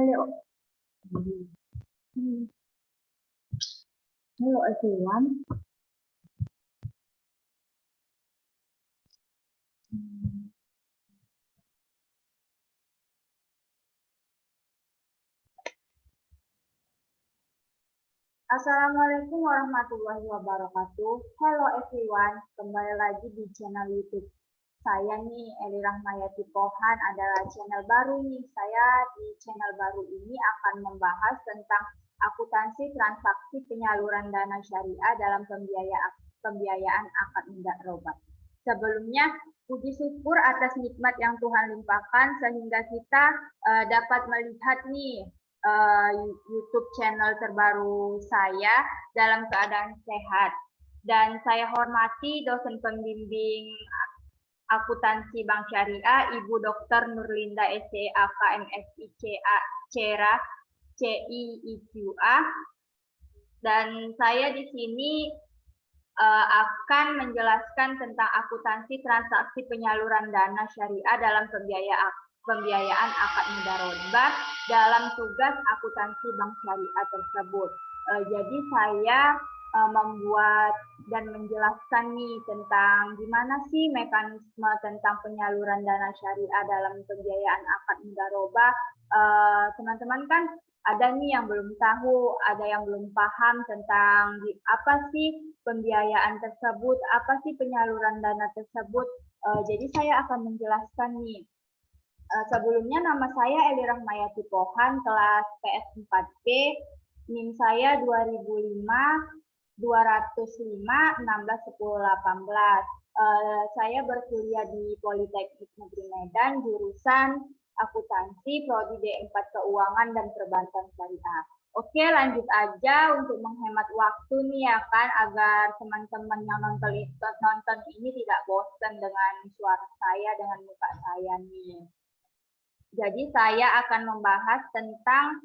Hello. Hello everyone. Assalamualaikum warahmatullahi wabarakatuh. Hello everyone, kembali lagi di channel YouTube saya nih, Eli Rahmayati Pohan, adalah channel baru nih. Saya di channel baru ini akan membahas tentang akuntansi transaksi penyaluran dana syariah dalam pembiayaan akad mudarobah. Sebelumnya, puji syukur atas nikmat yang Tuhan limpahkan sehingga kita dapat melihat nih YouTube channel terbaru saya dalam keadaan sehat. Dan saya hormati dosen pembimbing akuntansi Bank Syariah, Ibu Dr. Nurlinda SCAK MSI CERA CIIQA. Dan saya di sini akan menjelaskan tentang akuntansi transaksi penyaluran dana syariah dalam pembiayaan akad mudarobah dalam tugas akuntansi Bank Syariah tersebut. Jadi saya membuat dan menjelaskan nih tentang gimana sih mekanisme tentang penyaluran dana syariah dalam pembiayaan akad mudarobah. Teman-teman kan ada nih yang belum tahu, ada yang belum paham tentang apa sih pembiayaan tersebut, apa sih penyaluran dana tersebut. Jadi saya akan menjelaskan nih. Sebelumnya nama saya Eli Rahmayati Pohan, kelas PS4B, NIM saya 2005 205 16 10 18. Saya berkuliah di Politeknik Negeri Medan, jurusan akuntansi, prodi D4 Keuangan dan Perbankan Syariah. Oke, lanjut aja untuk menghemat waktu nih ya kan, agar teman-teman yang nonton ini tidak bosan dengan suara saya, dengan muka saya nih. Jadi saya akan membahas tentang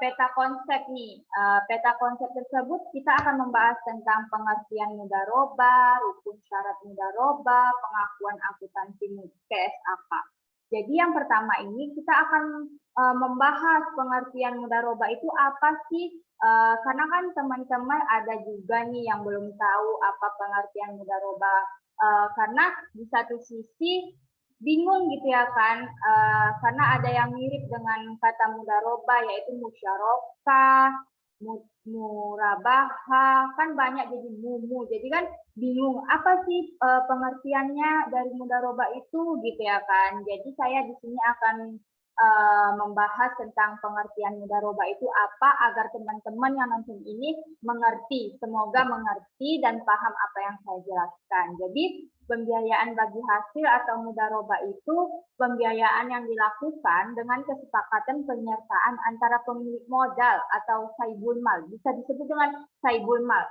peta konsep nih. Peta konsep tersebut kita akan membahas tentang pengertian mudarobah, rukun syarat mudarobah, pengakuan akuntansi PSAK. Jadi yang pertama ini kita akan membahas pengertian mudarobah itu apa sih? Karena kan teman-teman ada juga nih yang belum tahu apa pengertian mudarobah. Karena di satu sisi bingung gitu ya kan, karena ada yang mirip dengan kata mudarobah yaitu musyarakah, murabaha, kan banyak jadi mumu, jadi kan bingung apa sih pengertiannya dari mudarobah itu gitu ya kan. Jadi saya di sini akan membahas tentang pengertian mudarobah itu apa agar teman-teman yang nonton ini mengerti, semoga mengerti dan paham apa yang saya jelaskan. Jadi pembiayaan bagi hasil atau mudarobah itu pembiayaan yang dilakukan dengan kesepakatan penyertaan antara pemilik modal atau saibul mal, bisa disebut dengan saibul mal,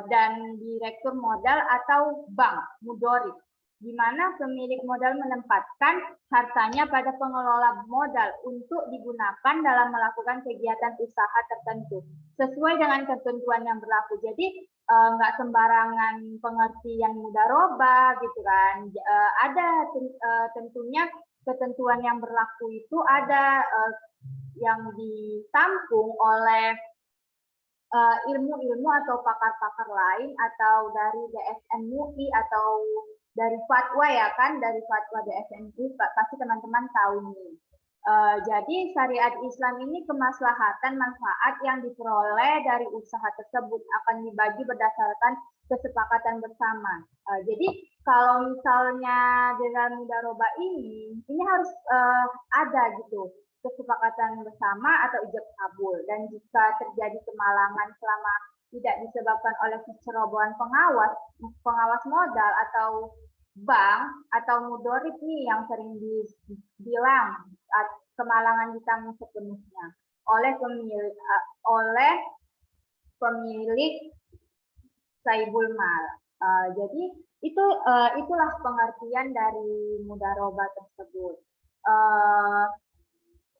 dan direktur modal atau bank, mudorib, di mana pemilik modal menempatkan hartanya pada pengelola modal untuk digunakan dalam melakukan kegiatan usaha tertentu sesuai dengan ketentuan yang berlaku. Jadi nggak sembarangan pengertian mudarobah gitu kan. Ada tentunya ketentuan yang berlaku itu ada yang ditampung oleh ilmu-ilmu atau pakar-pakar lain atau dari DSN MUI atau dari fatwa ya kan, dari fatwa DSN MUI pasti teman-teman tahu nih. Jadi syariat Islam ini kemaslahatan manfaat yang diperoleh dari usaha tersebut akan dibagi berdasarkan kesepakatan bersama. Jadi kalau misalnya di dalam mudarobah ini harus ada gitu kesepakatan bersama atau ijab kabul, dan jika terjadi kemalangan selama tidak disebabkan oleh kecerobohan pengawas modal atau bank atau mudorib nih yang sering dibilang kemalangan ditanggung sepenuhnya oleh pemilik saibul mal. Jadi itulah pengertian dari mudarobah tersebut.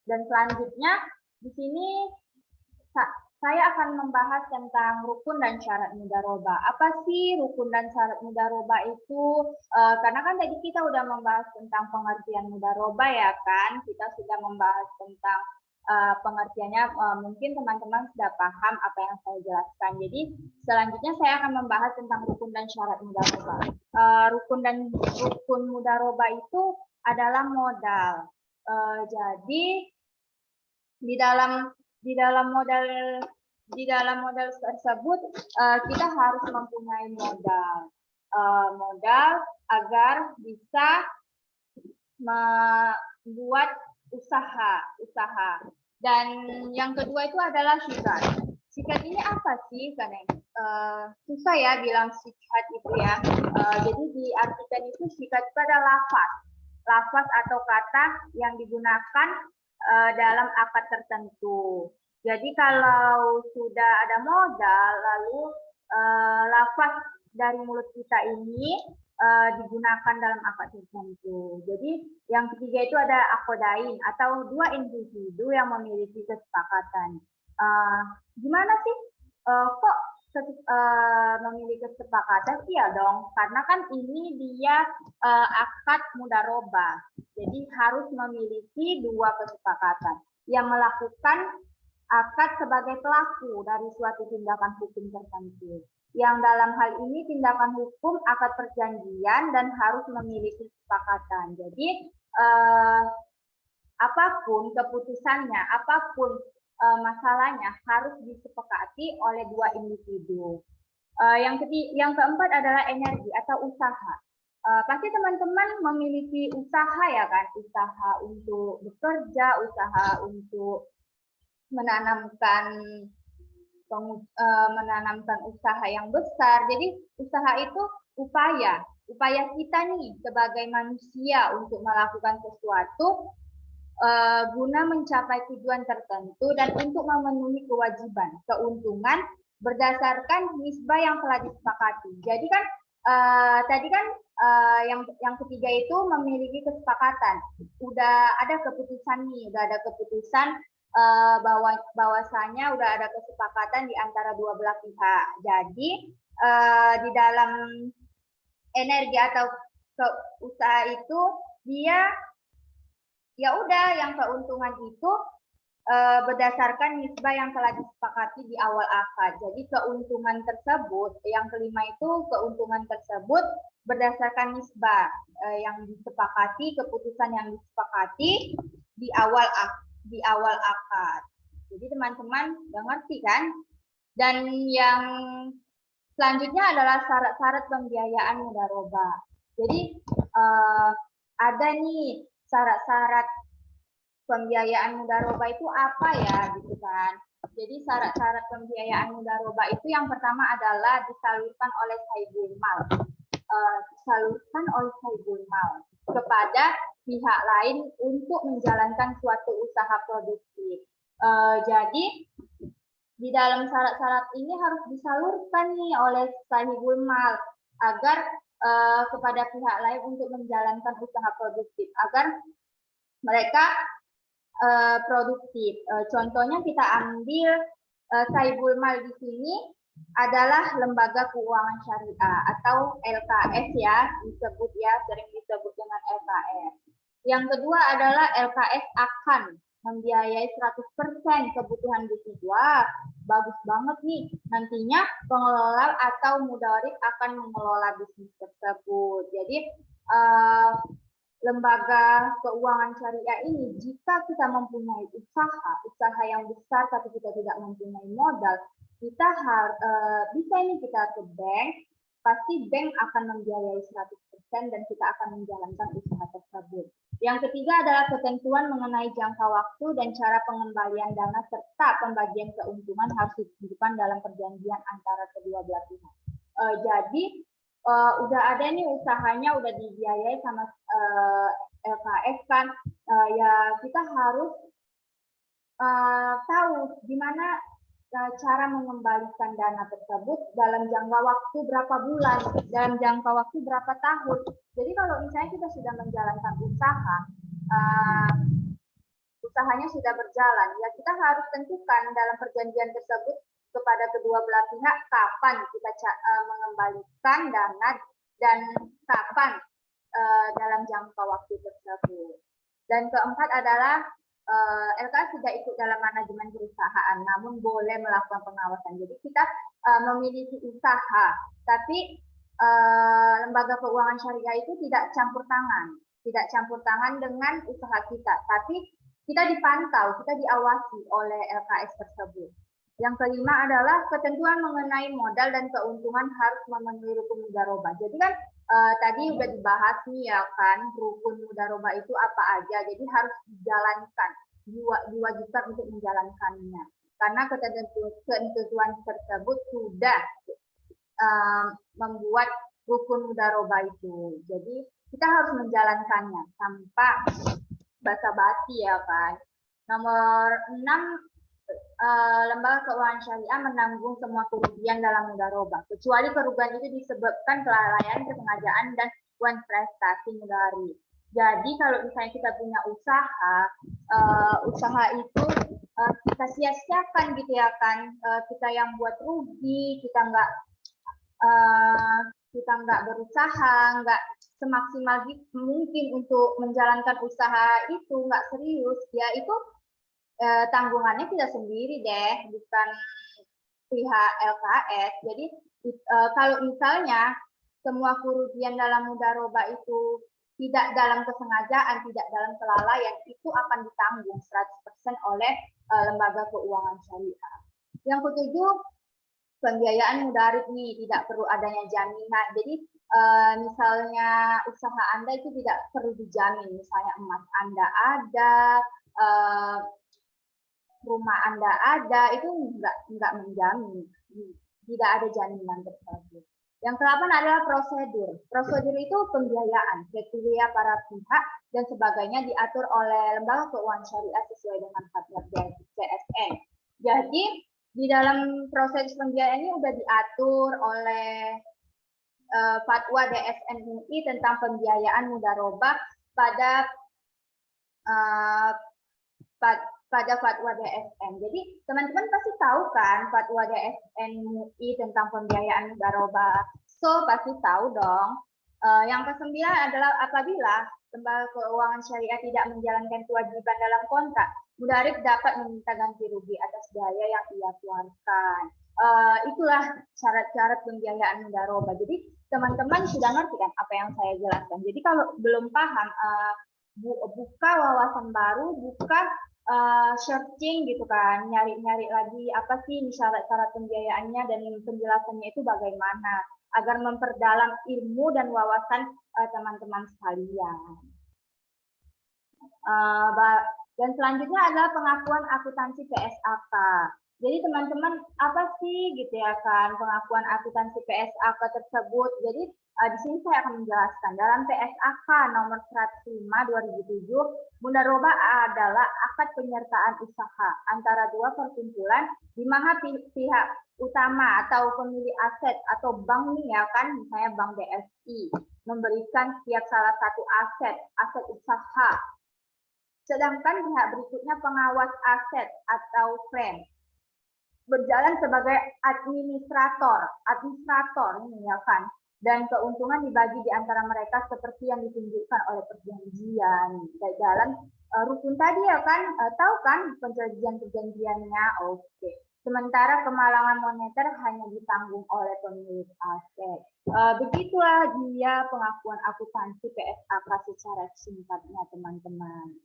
Dan selanjutnya di sini saya akan membahas tentang rukun dan syarat mudharabah. Apa sih rukun dan syarat mudharabah itu? Karena kan tadi kita udah membahas tentang pengertian mudharabah ya kan? Kita sudah membahas tentang pengertiannya. Mungkin teman-teman sudah paham apa yang saya jelaskan. Jadi selanjutnya saya akan membahas tentang rukun dan syarat mudharabah. Rukun mudharabah itu adalah modal. Jadi di dalam modal tersebut kita harus mempunyai modal agar bisa membuat usaha. Dan yang kedua itu adalah syikat. Syikat ini apa sih? Karena susah ya bilang syikat itu ya. Jadi diartikan itu syikat itu adalah lafaz atau kata yang digunakan dalam akad tertentu. Jadi kalau sudah ada modal, lalu lafaz dari mulut kita ini digunakan dalam akad tertentu. Jadi yang ketiga itu ada akodain atau dua individu yang memiliki kesepakatan. Gimana sih kok memiliki kesepakatan? Iya dong, karena kan ini dia akad mudharabah. Jadi harus memiliki dua kesepakatan yang melakukan akad sebagai pelaku dari suatu tindakan hukum tertentu. Yang dalam hal ini tindakan hukum akad perjanjian dan harus memiliki kesepakatan. Jadi apapun keputusannya, apapun masalahnya harus disepakati oleh dua individu. Yang keempat adalah energi atau usaha. Pasti teman-teman memiliki usaha ya kan, usaha untuk bekerja, usaha untuk menanamkan usaha yang besar. Jadi usaha itu upaya kita nih sebagai manusia untuk melakukan sesuatu guna mencapai tujuan tertentu dan untuk memenuhi kewajiban, keuntungan berdasarkan nisbah yang telah disepakati. Jadi kan tadi kan yang ketiga itu memiliki kesepakatan. Udah ada keputusan nih, udah ada keputusan bahwasanya udah ada kesepakatan di antara dua belah pihak. Jadi di dalam energi atau usaha itu dia ya udah yang keuntungan itu berdasarkan nisbah yang telah disepakati di awal akad. Jadi keuntungan tersebut, yang kelima itu keuntungan tersebut berdasarkan nisbah yang disepakati, keputusan yang disepakati di awal akad. Jadi teman-teman udah ngerti kan? Dan yang selanjutnya adalah syarat-syarat pembiayaan mudharabah. Jadi ada nih syarat-syarat pembiayaan mudharabah itu apa ya gitu kan. Jadi syarat-syarat pembiayaan mudharabah itu yang pertama adalah disalurkan oleh sahibul mal. Kepada pihak lain untuk menjalankan suatu usaha produktif. Jadi di dalam syarat-syarat ini harus disalurkan nih oleh sahibul mal agar kepada pihak lain untuk menjalankan usaha produktif agar mereka produktif. Contohnya kita ambil sahibul mal di sini adalah lembaga keuangan syariah atau LKS ya, sering disebut dengan LKS. Yang kedua adalah LKS akan membiayai 100% kebutuhan bisnis. Wah, bagus banget nih. Nantinya pengelola atau mudharib akan mengelola bisnis tersebut. Jadi lembaga keuangan syariah ini jika kita mempunyai usaha yang besar tapi kita tidak mempunyai modal, kita bisa ini kita ke bank, pasti bank akan membiayai 100% dan kita akan menjalankan usaha tersebut. Yang ketiga adalah ketentuan mengenai jangka waktu dan cara pengembalian dana serta pembagian keuntungan harus ditentukan dalam perjanjian antara kedua belah pihak. Jadi udah ada nih usahanya, udah dibiayai sama LKS kan, ya kita harus tahu gimana cara mengembalikan dana tersebut dalam jangka waktu berapa bulan, dalam jangka waktu berapa tahun. Jadi kalau misalnya kita sudah menjalankan usaha usahanya sudah berjalan. Ya kita harus tentukan dalam perjanjian tersebut kepada kedua belah pihak kapan kita mengembalikan dana dan kapan dalam jangka waktu tersebut. Dan keempat adalah LKS tidak ikut dalam manajemen perusahaan, namun boleh melakukan pengawasan. Jadi kita memiliki usaha, tapi lembaga keuangan syariah itu tidak campur tangan dengan usaha kita, tapi kita dipantau, kita diawasi oleh LKS tersebut. Yang kelima adalah ketentuan mengenai modal dan keuntungan harus memenuhi rukun mudharabah. Jadi kan tadi udah dibahas nih ya kan, rukun mudharabah itu apa aja. Jadi harus dijalankan, diwajibkan untuk menjalankannya. Karena ketentuan tersebut sudah membuat rukun mudharabah itu. Jadi kita harus menjalankannya tanpa basa-basi ya kan. Nomor 6, lembaga keuangan syariah menanggung semua kerugian dalam mudharabah, kecuali kerugian itu disebabkan kelalaian, kesengajaan, dan prestasi mudharib. Jadi kalau misalnya kita punya usaha itu kita sia-siakan gitu ya kan, kita yang buat rugi, kita nggak berusaha, nggak semaksimal mungkin untuk menjalankan usaha itu, nggak serius, ya itu tanggungannya kita sendiri deh, bukan pihak LKS. Jadi kalau misalnya semua kerugian dalam mudharabah itu tidak dalam kesengajaan, tidak dalam kelalaian, itu akan ditanggung 100% oleh lembaga keuangan syariah. Yang ketujuh, pembiayaan mudharib nih, tidak perlu adanya jaminan. Jadi misalnya usaha Anda itu tidak perlu dijamin, misalnya emas Anda ada, rumah Anda ada, itu enggak menjamin, tidak ada jaminan tersebut. Yang ke-8 adalah prosedur. Prosedur itu pembiayaan, kriteria para pihak dan sebagainya diatur oleh lembaga keuangan syariah sesuai dengan fatwa CSN. Jadi di dalam proses pembiayaan ini sudah diatur oleh fatwa DSN MUI tentang pembiayaan mudharabah pada fatwa DSN. Jadi teman-teman pasti tahu kan fatwa DSN MUI tentang pembiayaan mudharabah. So pasti tahu dong. Yang ke-9 adalah apabila lembaga keuangan syariah tidak menjalankan kewajiban dalam kontrak, mudharib dapat meminta ganti rugi atas biaya yang ia keluarkan. Itulah syarat-syarat pembiayaan mudharabah. Jadi teman-teman sudah ngerti kan apa yang saya jelaskan. Jadi kalau belum paham, buka wawasan baru, buka searching gitu kan, nyari-nyari lagi apa sih syarat-syarat pembiayaannya dan penjelasannya itu bagaimana, agar memperdalam ilmu dan wawasan teman-teman sekalian. Dan selanjutnya adalah pengakuan akuntansi PSAK. Jadi teman-teman apa sih gitu ya kan pengakuan akuntansi PSAK tersebut. Jadi di sini saya akan menjelaskan. Dalam PSAK nomor 105/2007, mudharabah adalah akad penyertaan usaha antara dua perkumpulan di mana pihak utama atau pemilik aset atau bank nih ya kan, misalnya Bank BSI memberikan setiap salah satu aset usaha. Sedangkan pihak berikutnya pengawas aset atau friend berjalan sebagai administrator ini ya kan, dan keuntungan dibagi di antara mereka seperti yang ditunjukkan oleh perjanjian dalam rukun tadi ya kan, tahu kan perjanjiannya. Oke. Sementara kemalangan moneter hanya ditanggung oleh pemilik aset. Begitulah dia pengakuan akuntansi PSAK secara singkatnya teman-teman.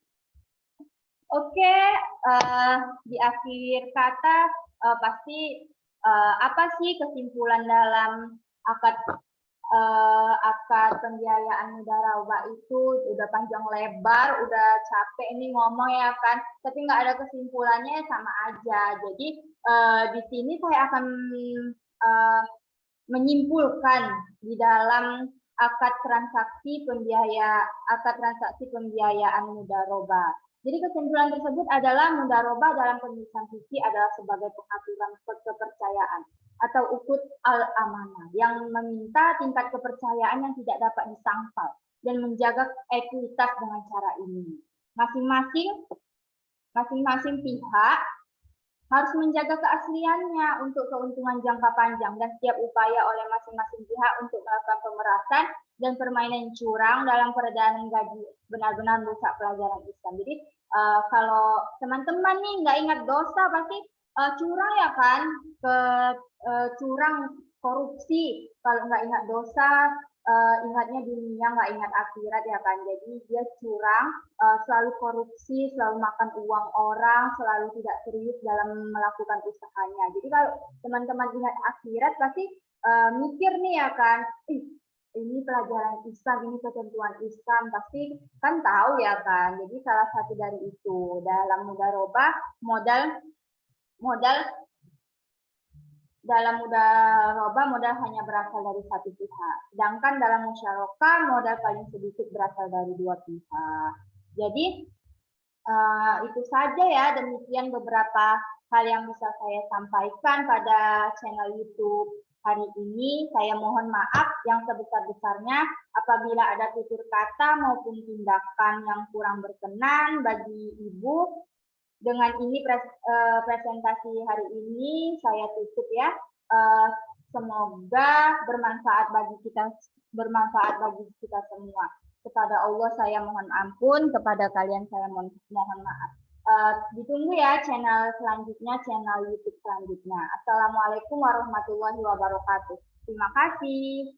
Oke, di akhir kata pasti apa sih kesimpulan dalam akad pembiayaan mudharabah itu? Udah panjang lebar, udah capek ini ngomong ya kan, tapi nggak ada kesimpulannya, sama aja. Jadi di sini saya akan menyimpulkan di dalam akad transaksi pembiayaan mudharabah. Jadi kesimpulan tersebut adalah mudharabah dalam penulisan fikih adalah sebagai pengaturan kepercayaan atau ukut al-amanah yang meminta tingkat kepercayaan yang tidak dapat disangkal dan menjaga ekuitas dengan cara ini. Masing-masing masing-masing pihak harus menjaga keasliannya untuk keuntungan jangka panjang dan setiap upaya oleh masing-masing pihak untuk melakukan pemerasan dan permainan curang dalam peredaran gaji benar-benar merusak pelajaran Islam. Jadi kalau teman-teman nih nggak ingat dosa pasti curang ya kan, ke curang, korupsi. Kalau nggak ingat dosa, ingatnya dunia, nggak ingat akhirat ya kan. Jadi dia curang, selalu korupsi, selalu makan uang orang, selalu tidak serius dalam melakukan usahanya. Jadi kalau teman-teman ingat akhirat pasti mikir nih ya kan, ini pelajaran Islam, ini ketentuan Islam, pasti kan tahu ya kan. Jadi salah satu dari itu dalam mudharabah modal dalam mudharabah modal hanya berasal dari satu pihak. Sedangkan dalam musyarakah modal paling sedikit berasal dari dua pihak. Jadi itu saja ya, demikian beberapa hal yang bisa saya sampaikan pada channel YouTube hari ini. Saya mohon maaf yang sebesar-besarnya apabila ada tutur kata maupun tindakan yang kurang berkenan bagi Ibu. Dengan ini presentasi hari ini saya tutup ya. Semoga bermanfaat bagi kita semua. Kepada Allah saya mohon ampun, kepada kalian saya mohon maaf. Ditunggu ya channel selanjutnya, channel YouTube selanjutnya. Assalamualaikum warahmatullahi wabarakatuh. Terima kasih.